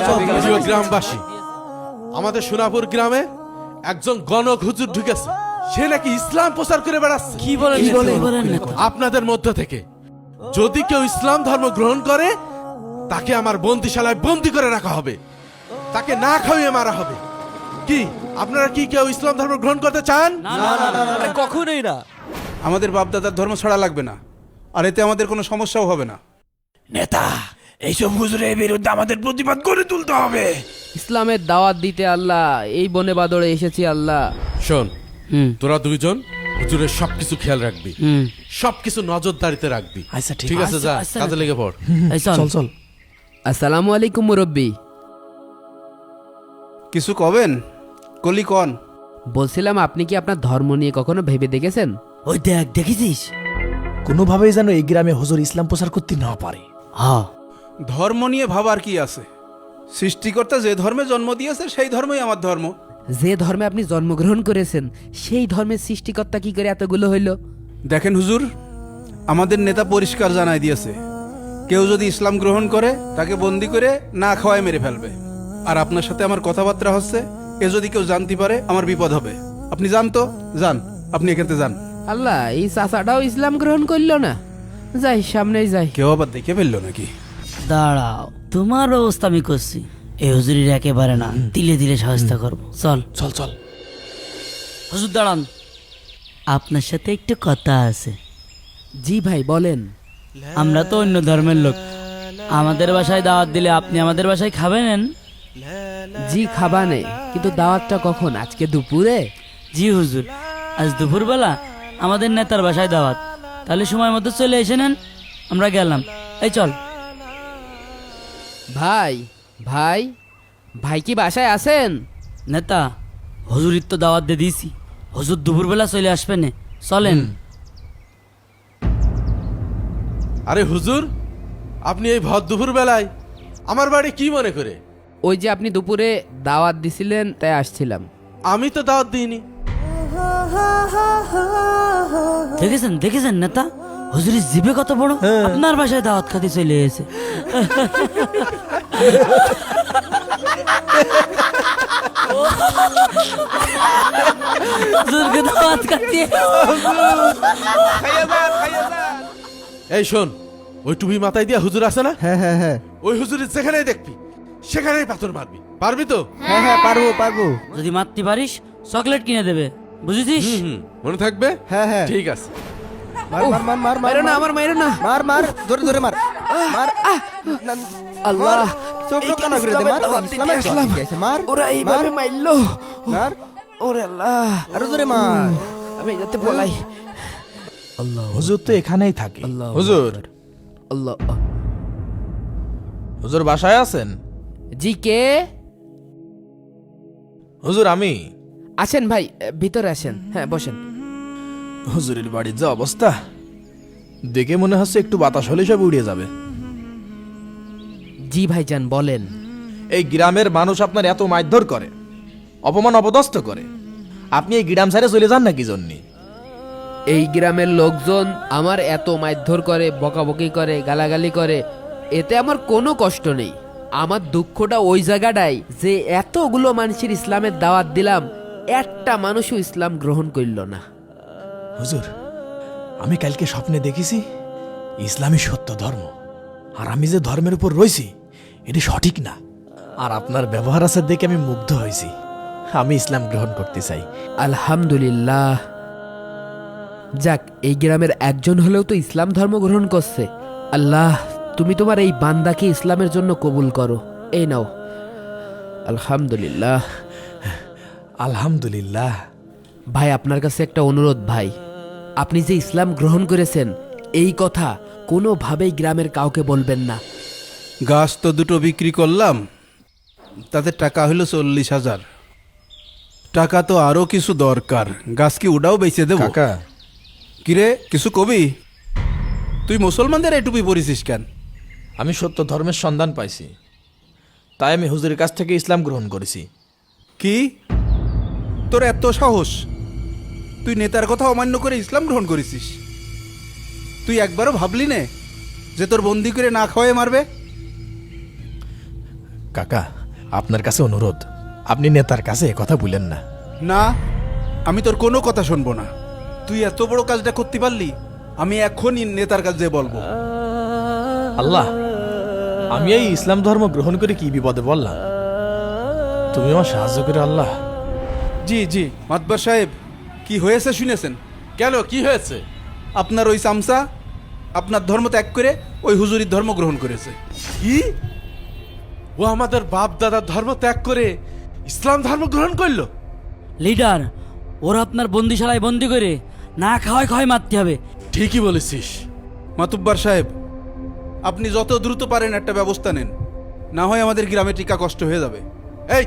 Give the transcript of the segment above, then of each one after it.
প্রিয় গ্রামবাসী, আমাদের সোনাপুর গ্রামে একজন গণক হুজুর ঢুকেছে। সে নাকি ইসলাম প্রচার করে বেড়াচ্ছে। কি বলেন? আপনাদের মধ্য থেকে যদি কেউ ইসলাম ধর্ম গ্রহণ করে, তাকে আমার বন্দিশালায় বন্দি করে রাখা হবে, তাকে না খাইয়ে মারা হবে। কি আপনারা কি কেউ ইসলাম ধর্ম গ্রহণ করতে চান? না, কখনোই না। আমাদের বাপদাদার ধর্ম ছাড়া লাগবে না, আর এতে আমাদের কোনো সমস্যাও হবে না। নেতা, এইসব হুজুরের বিরুদ্ধে আমাদের প্রতিবাদ করে তুলতে হবে। ইসলামের দাওয়াত দিতে আল্লাহ এই বনে বাদরে এসেছি আল্লাহ। শোন, তোরা দুইজন হুজুরের সবকিছু খেয়াল রাখবি, সবকিছু নজরদারিতে রাখবি। আচ্ছা, ঠিক আছে, যা কাজে লেগে পড়। চল। আসসালামু আলাইকুম মুরব্বী। কিছু কবেন? কলি কন। বলছিলাম, আপনি কি আপনার ধর্ম নিয়ে কখনো ভেবে দেখেছেন? ওই দেখেছিস? কোনোভাবেই যেন এই গ্রামে হুজুর ইসলাম প্রচার করতে না পারে। হ্যাঁ, ধর্ম নিয়ে ভাবার কি আছে? সৃষ্টিকর্তা যে ধর্মে জন্ম দিয়েছে সেই ধর্মই আমার ধর্ম। যে ধর্মে আপনি জন্মগ্রহণ করেছেন সেই ধর্মের সৃষ্টিকর্তা কি করে এতগুলো হইল? দেখেন হুজুর, আমাদের নেতা পরিষ্কার জানাই দিয়েছে, কেউ যদি ইসলাম গ্রহণ করে তাকে বন্দি করে না খাওয়ায় মেরে ফেলবে। আর আপনার সাথে আমার কথাবার্তা হচ্ছে, এ যদি কেউ জানতে পারে আমার বিপদ হবে। আপনি যান তো, যান, আপনি এখানে যান। আল্লাহ, এই চাচাটাও ইসলাম গ্রহণ করলো না। যাই, সামনেই যাই। কেউ আবার দেখে ফেললো নাকি? দাঁড়াও, তোমার ব্যবস্থা আমি করছি। এই হুজুরির একেবারে না, দিলে দিলে সাহায্য করবো। চল। হুজুর দাঁড়ান, আপনার সাথে একটু কথা আছে। জি ভাই, বলেন। আমরা তো অন্য ধর্মের লোক, আমাদের বাসায় দাওয়াত দিলে আপনি আমাদের বাসায় খাবেন? জি, খাবানে, কিন্তু দাওয়াতটা কখন? আজকে দুপুরে? জি হুজুর, আজ দুপুরবেলা আমাদের নেতার বাসায় দাওয়াত। তাহলে সময় মতো চলে এসে নেন, আমরা গেলাম। এই চল। ভাই ভাই ভাই কি বাসায় আছেন? নেতা, হুজুরির তো দাওয়াত দিয়ে দিয়েছি, হুজুর দুপুরবেলা চলে আসবেন, চলেন। আরে হুজুর, আপনি এই ভর দুপুর বেলায় আমার বাড়ি কি মনে করে? ওই যে আপনি দুপুরে দাওয়াত দিছিলেন, তাই আসছিলাম। আমি তো দাওয়াত দিইনি। দেখেছেন নেতা, হুজুরির জিভে কত বড়। আপনার বাসায় দাওয়াত খাতে চলে এসে। হুজুরকে দাওয়াত খাতিয়ে। এই শোন, ওই টুপি মাথায় দিয়া হুজুর আছে না? হ্যাঁ। ওই হুজুরের যেখানেই দেখবি সেখানেই পাথর মারবি। পারবি তো? হ্যাঁ, পারবো। যদি মারতে পারিস চকলেট কিনে দেবে, বুঝেছিস? মনে থাকবে? হ্যাঁ। ঠিক আছে। মার। মাইরো না, আমার মাইরো না। মার, ধরে মার। আল্লাহ, চোখ কানা করে দে, মার। ওরা এইভাবে মারলো। মার। ওরে আল্লাহ, আরো জোরে মার। আমি যাতে বলাই। হুজুর তো এখানেই থাকে। হুজুর, আল্লাহ। হুজুর বাসায় আছেন? জি, কে? হুজুর আমি। আসেন ভাই, ভিতরে আসেন। হ্যাঁ, বসেন। হুজুরের বাড়ির যা অবস্থা দেখে মনে হচ্ছে একটু বাতাস হলে সব উড়িয়ে যাবে। জি ভাইজান, বলেন। এই গ্রামের মানুষ আপনার এত মারধর করে, অপমান অপদস্থ করে, আপনি এই গ্রাম ছেড়ে চলে যান নাকি জন্যে? এই গ্রামের লোকজন আমার এত মারধর করে, বকাবকি করে, গালাগালি করে, এতে আমার কোনো কষ্ট নেই। আমার দুঃখটা ওই জায়গাটাই যে এতগুলো মানুষের ইসলামের দাওয়াত দিলাম, একটা মানুষও ইসলাম গ্রহণ করল না। হুজুর, আমি কালকে স্বপ্নে দেখেছি ইসলামই সত্য ধর্ম, আর আমি যে ধর্মের উপর রয়েছি এটি সঠিক না। আর আপনার ব্যবহার আচার দেখে আমি মুগ্ধ হয়েছি। আমি ইসলাম গ্রহণ করতে চাই। আলহামদুলিল্লাহ। যাক, এই গ্রামের একজন হলেও তো ইসলাম ধর্ম গ্রহণ করছে। আল্লাহ, তুমি তোমার এই বান্দাকে ইসলামের জন্য কবুল করো। এই নাও। আলহামদুলিল্লাহ। আলহামদুলিল্লাহ। ভাই, আপনার কাছে একটা অনুরোধ ভাই, আপনি যে ইসলাম গ্রহণ করেছেন এই কথা কোনোভাবেই গ্রামের কাউকে বলবেন না। গাছ তো দুটো বিক্রি করলাম, তাতে টাকা হলো 40,000। টাকা তো আরো কিছু দরকার, গাছ কি ওটাও বেচে দেবো? কাকা, কিরে, কিছু কবি? তুই মুসলমানদের এই টুপি পরিছিস কেন? আমি সত্য ধর্মের সন্ধান পাইছি, তাই আমি হুজুরের কাছ থেকে ইসলাম গ্রহণ করেছি। কি তোর এত সাহস? তুই নেতার কথা অমান্য করে ইসলাম গ্রহণ করেছিস? তুই একবারও ভাবলি নে যে তোর বন্দি করে না খাওয়াই মারবে? কাকা আপনার কাছে অনুরোধ, আপনি নেতার কাছে এ কথা বলেন না। না, আমি তোর কোনো কথা শুনবো না। তুই এত বড় কাজটা করতে পারলি, আমি এখনই নেতার কাছে বলবো। আল্লাহ, আমি এই ইসলাম ধর্ম গ্রহণ করে কি বিপদে বললাম, তুমি আমার সাহায্য করে আল্লাহ। জি জি মাতবার সাহেব, কি হয়েছে শুনেছেন? কেন, কি হয়েছে? আপনার ওই চামচা আপনার ধর্ম ত্যাগ করে ওই হুজুরির ধর্ম গ্রহণ করেছে। কি? ও আমাদের বাপ দাদার ধর্ম ত্যাগ করে ইসলাম ধর্ম গ্রহণ করলো? লিডার, ওরা আপনার বন্দিশালায় বন্দি করে না খাওয়ায় খাওয়ায় মারতে হবে। ঠিকই বলেছিস। মাতুব্বার সাহেব, আপনি যত দ্রুত পারেন একটা ব্যবস্থা নেন, না হয় আমাদের গ্রামে টিকা কষ্ট হয়ে যাবে। এই,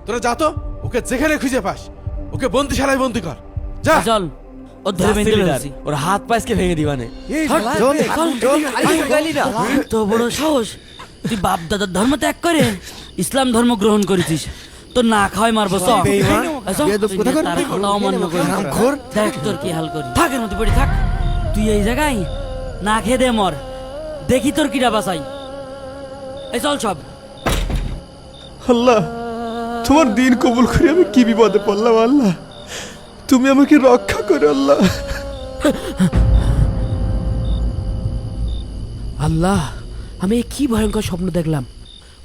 তোরা যা তো, ওকে যেখানে খুঁজে পাস ওকে বন্দিশালায় বন্দি কর। যা। চল, ও ধরে বেঁধে ফেলছি। ওর হাত পায়েসকে ভেঙে দিবানে। তো বড় সাহস, তুই বাপ দাদার ধর্ম ত্যাগ করে ইসলাম ধর্ম গ্রহণ করেছিস, তো না খাওয়াই মারবো। চল, তুই নেতার কথা অমান্য করিস। দেখ তোর কি হাল করি। থাক এর মধ্যে পড়ে থাক। তুই এই জায়গায় না খেয়ে দে মর, দেখি তোর কিরা বাসাই। এই চল সব। আল্লাহ, তোমার দিন কবুল করে আমি কি বিপদে পড়লাম আল্লাহ, তুমি আমাকে রক্ষা করো আল্লাহ। আল্লাহ, আমি এ কি ভয়ঙ্কর স্বপ্ন দেখলাম।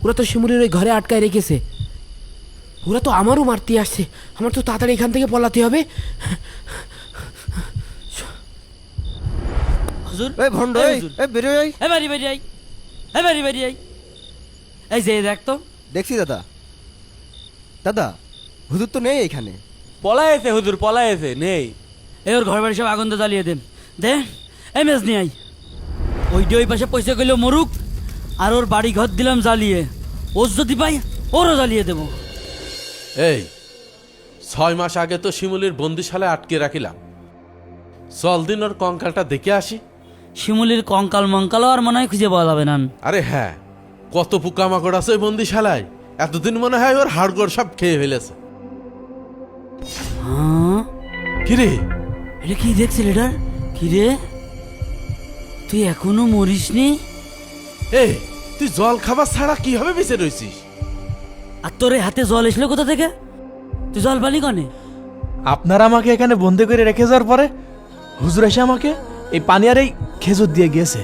ওরা তো শিমুলের ওই ঘরে আটকায় রেখেছে। ওরা তো আমারও মারতে আসছে। আমার তো তাড়াতাড়ি এখান থেকে পলাতে হবে। হুজুর, এই ভন্ড, এই এই হুজুর। এই বেরো এই। এই বাড়ি বাড়ি আই, এই বাড়ি বাড়ি আই। এই যে দেখ তো, দেখছি দাদা। দাদা, হুজুর তো নেই এখানে। পলায়েছে হুজুর, পলায়েছে, নেই। এই ওর ঘর বাড়ি সব আগুন দিয়ে জ্বালিয়ে দেন। দে এই মেজ নিয়ে আই। ওইটি ওই পাশে পয়সা কইলেও মরুক, আর ওর বাড়ি ঘর দিলাম জ্বালিয়ে। ওর যদি পাই ওরও জ্বালিয়ে দেবো। এই 6 মাস আগে তো শিমুলির বন্দিশালায় আটকে রাখিলাম। চল দিন ওর কঙ্কালটা দেখে আসি। শিমুলির কঙ্কাল মঙ্কালও আর মনে হয় খুঁজে পাওয়া যাবে না। আরে হ্যাঁ, কত পোকামাকড় আছে ওই বন্দিশালায়। এতদিন মনে হয় ওর হাড়গোড় সব খেয়ে ফেলেছে। হ্যাঁ, কিরে, এটা কি দেখছি লিডার? কিরে, তুই এখনো মরিসনি? এই তুই জল খাবার ছাড়া কিভাবে বেঁচে রয়েছিস? আর তোর এই হাতে জল এসলো কোথা থেকে? তুই জল পালি কনে? আপনারা আমাকে এখানে বন্দি করে রেখে যাওয়ার পরে হুজুর এসে আমাকে এই পানি আর এই খেজুর দিয়ে গিয়েছে,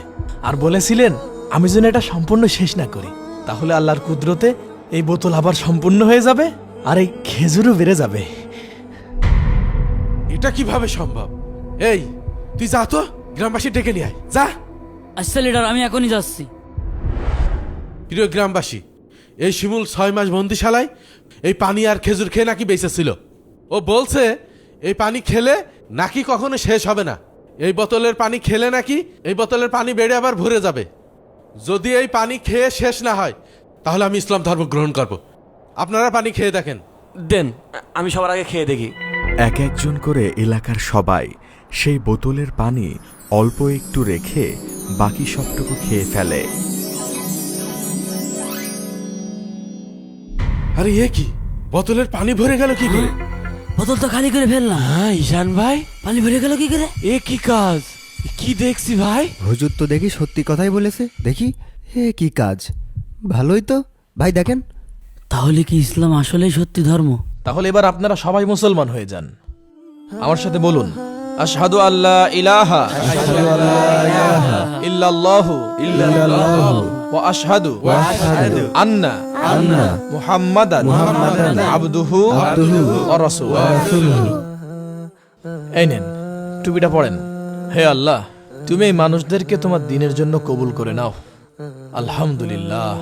আর বলেছিলেন আমি যেন এটা সম্পূর্ণ শেষ না করি, তাহলে আল্লাহর কুদরতে এই বোতল আবার সম্পূর্ণ হয়ে যাবে আর এই খেজুরও বেড়ে যাবে। এটা কিভাবে সম্ভব? এই তুই যা তো, গ্রামবাসী ডেকে নিয়ে আয়, যা। আচ্ছা লিডার, আমি এখনই যাচ্ছি। প্রিয় গ্রামবাসী, এই শিমুল 6 মাস বন্দিশালায় এই পানি আর খেজুর খেয়ে নাকি বেঁচে ছিল। ও বলছে এই পানি খেলে নাকি কখনো শেষ হবে না। এই বোতলের পানি খেলে নাকি এই বোতলের পানি বেড়ে আবার ভরে যাবে। যদি এই পানি খেয়ে শেষ না হয় তাহলে আমি ইসলাম ধর্ম গ্রহণ করব। আপনারা পানি খেয়ে দেখেন। দেন, আমি সবার আগে খেয়ে দেখি। এক একজন করে এলাকার সবাই সেই বোতলের পানি অল্প একটু রেখে বাকি সবটুকু খেয়ে ফেলে। আরে এ কি, বোতলের পানি ভরে গেল কি করে? বোতল তো খালি করে ফেললাম। হ্যাঁ ঈশান ভাই, পানি ভরে গেল কি করে? এ কি কাজ, কি দেখছি ভাই? হুজুর তো দেখি সত্যি কথাই বলেছে। দেখি এ কি কাজ, ভালোই তো ভাই। দেখেন, তাহলে কি ইসলাম আসলেই সত্যি ধর্ম? তাহলে এবার আপনারা সবাই মুসলমান হয়ে যান। আমার সাথে বলুন, আশহাদু আল্লা ইলাহা ইল্লাল্লাহু ওয়া আশহাদু আন্না মুহাম্মাদান আবদুহু ওয়া রাসূলুহু। এই নেন, টুপিটা পড়েন। হে আল্লাহ, তুমি এই মানুষদেরকে তোমার দ্বীনের জন্য কবুল করে নাও। আলহামদুলিল্লাহ।